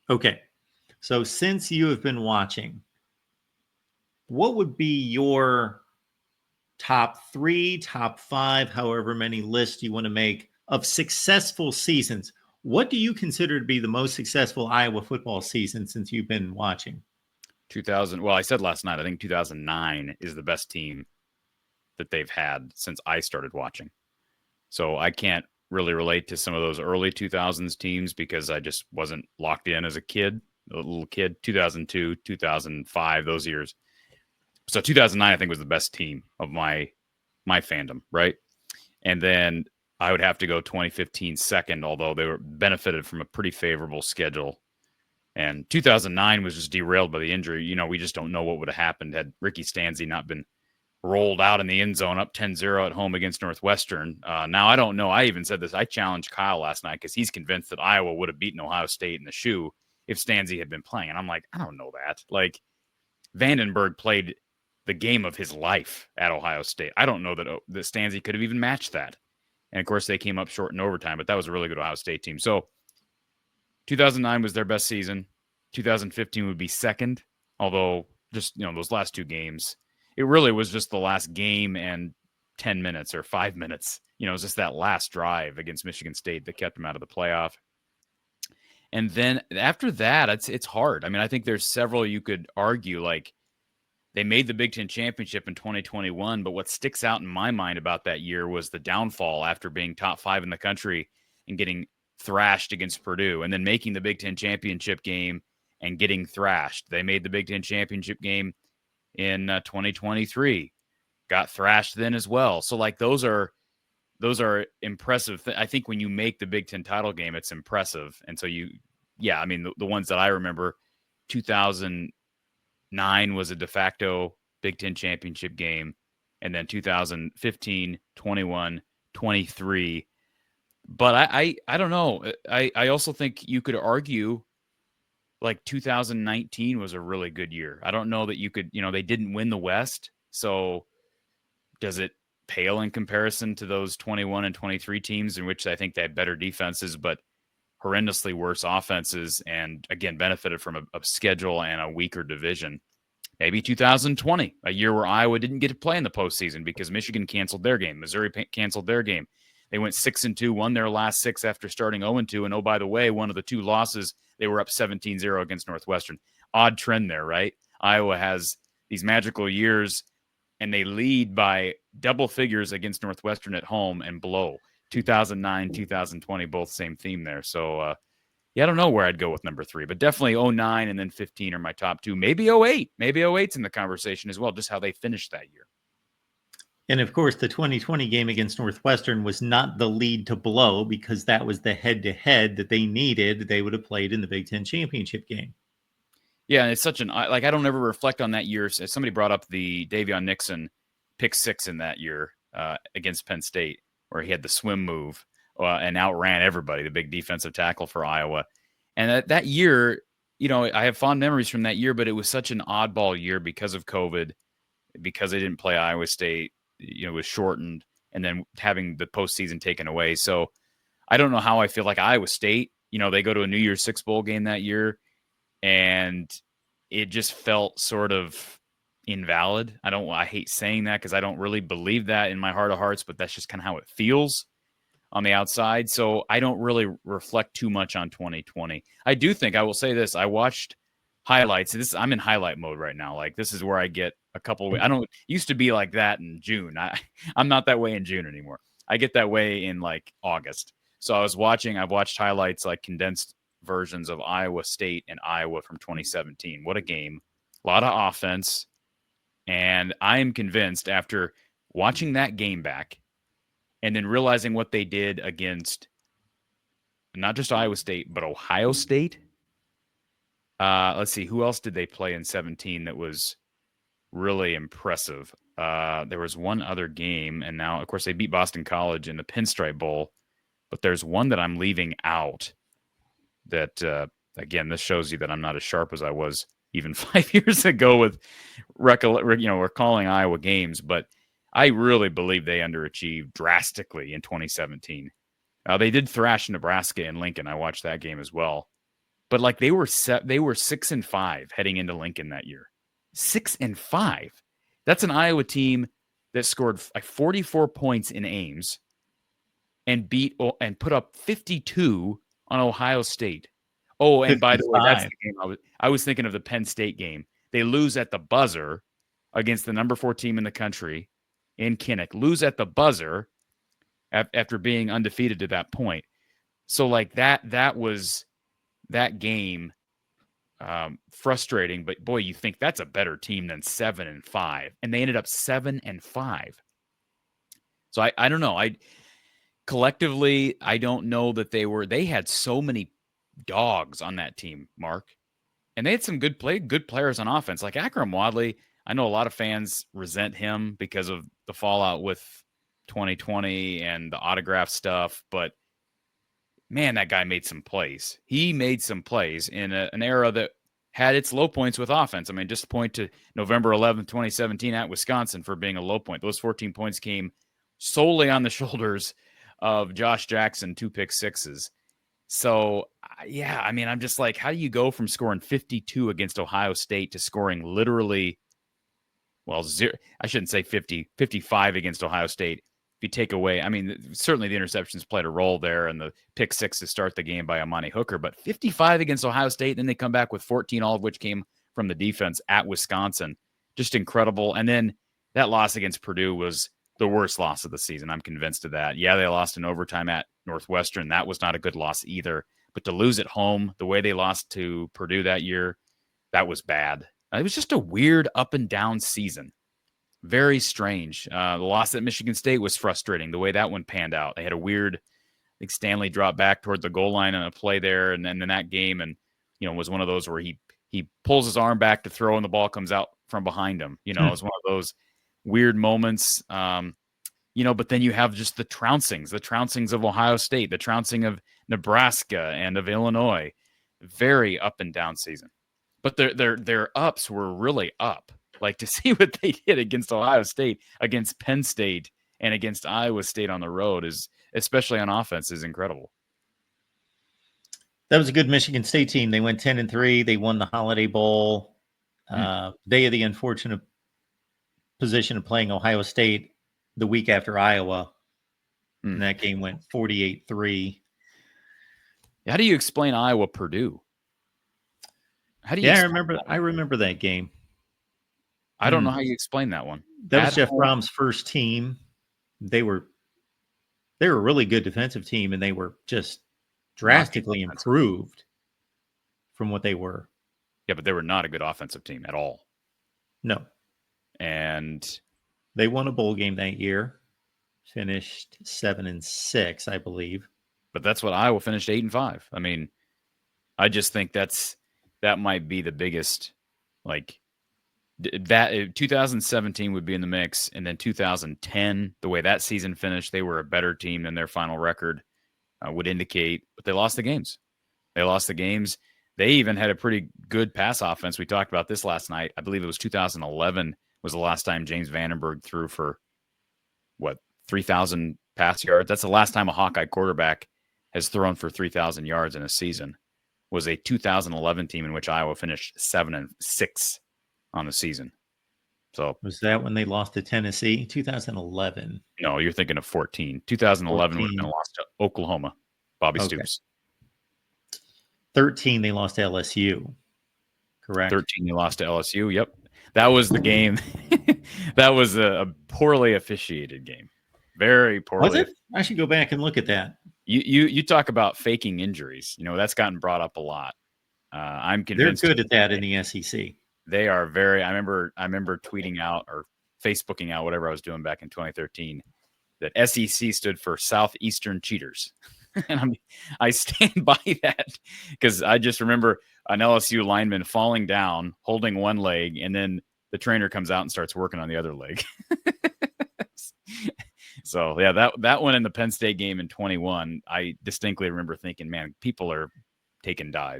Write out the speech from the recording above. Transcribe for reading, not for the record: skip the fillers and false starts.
Okay. So since you have been watching, what would be your top three, top five, however many lists you want to make of successful seasons? What do you consider to be the most successful Iowa football season since you've been watching? 2000. Well, I said last night, I think 2009 is the best team that they've had since I started watching. So I can't really relate to some of those early 2000s teams because I just wasn't locked in as a little kid, 2002, 2005, those years. So 2009, I think, was the best team of my fandom, right? And then I would have to go 2015 second, although they were benefited from a pretty favorable schedule. And 2009 was just derailed by the injury. We just don't know what would have happened had Ricky Stanzi not been rolled out in the end zone up 10-0 at home against Northwestern. Now, I don't know. I even said this. I challenged Kyle last night because he's convinced that Iowa would have beaten Ohio State in the shoe if Stanzi had been playing. And I'm like, I don't know that. Like, Vandenberg played the game of his life at Ohio State. I don't know that Stanzi could have even matched that. And, of course, they came up short in overtime, but that was a really good Ohio State team. So 2009 was their best season. 2015 would be second, although just, those last two games, it really was just the last game and 10 minutes or 5 minutes. It was just that last drive against Michigan State that kept them out of the playoff. And then after that, it's hard. I mean, I think there's several you could argue, like they made the Big Ten championship in 2021, but what sticks out in my mind about that year was the downfall after being top 5 in the country and getting thrashed against Purdue, and then making the Big Ten championship game and getting thrashed. They made the Big Ten championship game in 2023, got thrashed then as well. So like those are impressive. I think when you make the Big Ten title game, it's impressive. And so I mean, the ones that I remember, 2009 was a de facto Big Ten championship game. And then 2015, 21, 23. But I don't know. I also think you could argue like 2019 was a really good year. I don't know that you could, they didn't win the West. So does it pale in comparison to those 21 and 23 teams in which I think they had better defenses, but horrendously worse offenses, and again, benefited from a schedule and a weaker division? Maybe 2020, a year where Iowa didn't get to play in the postseason because Michigan canceled their game. Missouri canceled their game. They went 6-2, won their last 6 after starting 0-2. And oh, by the way, one of the 2 losses, they were up 17-0 against Northwestern. Odd trend there, right? Iowa has these magical years, and they lead by double figures against Northwestern at home and blow. 2009, 2020, both same theme there. So, I don't know where I'd go with number 3, but definitely 09 and then 15 are my top 2. Maybe 08. Maybe 08's in the conversation as well, just how they finished that year. And of course, the 2020 game against Northwestern was not the lead to blow because that was the head-to-head that they needed. They would have played in the Big Ten championship game. Yeah, and it's such I don't ever reflect on that year. Somebody brought up the Davion Nixon pick 6 in that year against Penn State, where he had the swim move and outran everybody, the big defensive tackle for Iowa. And that year, I have fond memories from that year, but it was such an oddball year because of COVID, because they didn't play Iowa State. It was shortened, and then having the postseason taken away. So I don't know how I feel like Iowa State. They go to a New Year's Six bowl game that year, and it just felt sort of invalid. I hate saying that because I don't really believe that in my heart of hearts, but that's just kind of how it feels on the outside. So I don't really reflect too much on 2020. I do think, I will say this, I watched highlights. I'm in highlight mode right now. Like, this is where I get a couple. I don't used to be like that in June. I'm not that way in June anymore. I get that way in like August. So I've watched highlights, like condensed versions of Iowa State and Iowa from 2017. What a game. A lot of offense. And I am convinced after watching that game back and then realizing what they did against not just Iowa State, but Ohio State. Let's see, who else did they play in 17 that was really impressive? There was one other game, and now, of course, they beat Boston College in the Pinstripe Bowl, but there's one that I'm leaving out that, again, this shows you that I'm not as sharp as I was even 5 years ago with recalling Iowa games, but I really believe they underachieved drastically in 2017. They did thrash Nebraska and Lincoln. I watched that game as well. But like they were 6-5 heading into Lincoln that year. 6-5. That's an Iowa team that scored like 44 points in Ames and put up 52 on Ohio State. Oh, and by the way, that's 55. the game I was thinking of, the Penn State game. They lose at the buzzer against the number 4 team in the country in Kinnick. Lose at the buzzer after being undefeated to that point. So like that was that game frustrating, but boy, you think that's a better team than 7-5, and they ended up 7-5. So I don't know. Collectively, I don't know that they had so many dogs on that team, Mark. And they had some good players on offense. Like Akram Wadley, I know a lot of fans resent him because of the fallout with 2020 and the autograph stuff, but man, that guy made some plays. He made some plays in an era that had its low points with offense. I mean, just point to November 11th, 2017 at Wisconsin for being a low point. Those 14 points came solely on the shoulders of Josh Jackson, 2 pick sixes. So, yeah, I mean, I'm just like, how do you go from scoring 52 against Ohio State to scoring literally, well, I shouldn't say 55 against Ohio State. If you take away, I mean, certainly the interceptions played a role there and the pick six to start the game by Amani Hooker, but 55 against Ohio State, then they come back with 14, all of which came from the defense at Wisconsin. Just incredible. And then that loss against Purdue was the worst loss of the season. I'm convinced of that. Yeah, they lost in overtime at Northwestern. That was not a good loss either. But to lose at home, the way they lost to Purdue that year, that was bad. It was just a weird up and down season. Very strange. The loss at Michigan State was frustrating, the way that one panned out. They had a weird, I think Stanley dropped back toward the goal line on a play there, and then in that game, and was one of those where he pulls his arm back to throw and the ball comes out from behind him. It was one of those weird moments. But then you have just the trouncings of Ohio State, the trouncing of Nebraska and of Illinois. Very up and down season. But their ups were really up. Like to see what they did against Ohio State, against Penn State, and against Iowa State on the road is, especially on offense, is incredible. That was a good Michigan State team. They went 10-3. They won the Holiday Bowl. They had the unfortunate position of playing Ohio State the week after Iowa. And that game went 48-3. How do you explain Iowa Purdue? I remember that game. I don't know how you explain that one. That was Jeff Brom's first team. They were a really good defensive team, and they were just drastically improved from what they were. Yeah, but they were not a good offensive team at all. No. And they won a bowl game that year, finished 7-6, I believe. But that's what Iowa finished 8-5. I mean, I just think that might be the biggest, like, that 2017 would be in the mix, and then 2010, the way that season finished, they were a better team than their final record would indicate. But they lost the games. They even had a pretty good pass offense. We talked about this last night. I believe it was 2011 was the last time James Vandenberg threw for 3,000 pass yards. That's the last time a Hawkeye quarterback has thrown for 3,000 yards in a season. Was a 2011 team in which Iowa finished 7-6 on the season. So was that when they lost to Tennessee? 2011. No, you're thinking of 14. 2011 would have been lost to Oklahoma. Bobby Stoops. 13, they lost to LSU. Correct. 13, they lost to LSU. Yep. That was the game. That was a poorly officiated game. Very poorly. Was it? I should go back and look at that. You talk about faking injuries. That's gotten brought up a lot. I'm convinced they're good at that in the SEC. They are very. I remember tweeting out or Facebooking out whatever I was doing back in 2013 that SEC stood for Southeastern Cheaters, and I stand by that because I just remember an LSU lineman falling down, holding one leg, and then the trainer comes out and starts working on the other leg. So yeah, that one in the Penn State game in 21, I distinctly remember thinking, man, people are taking dives.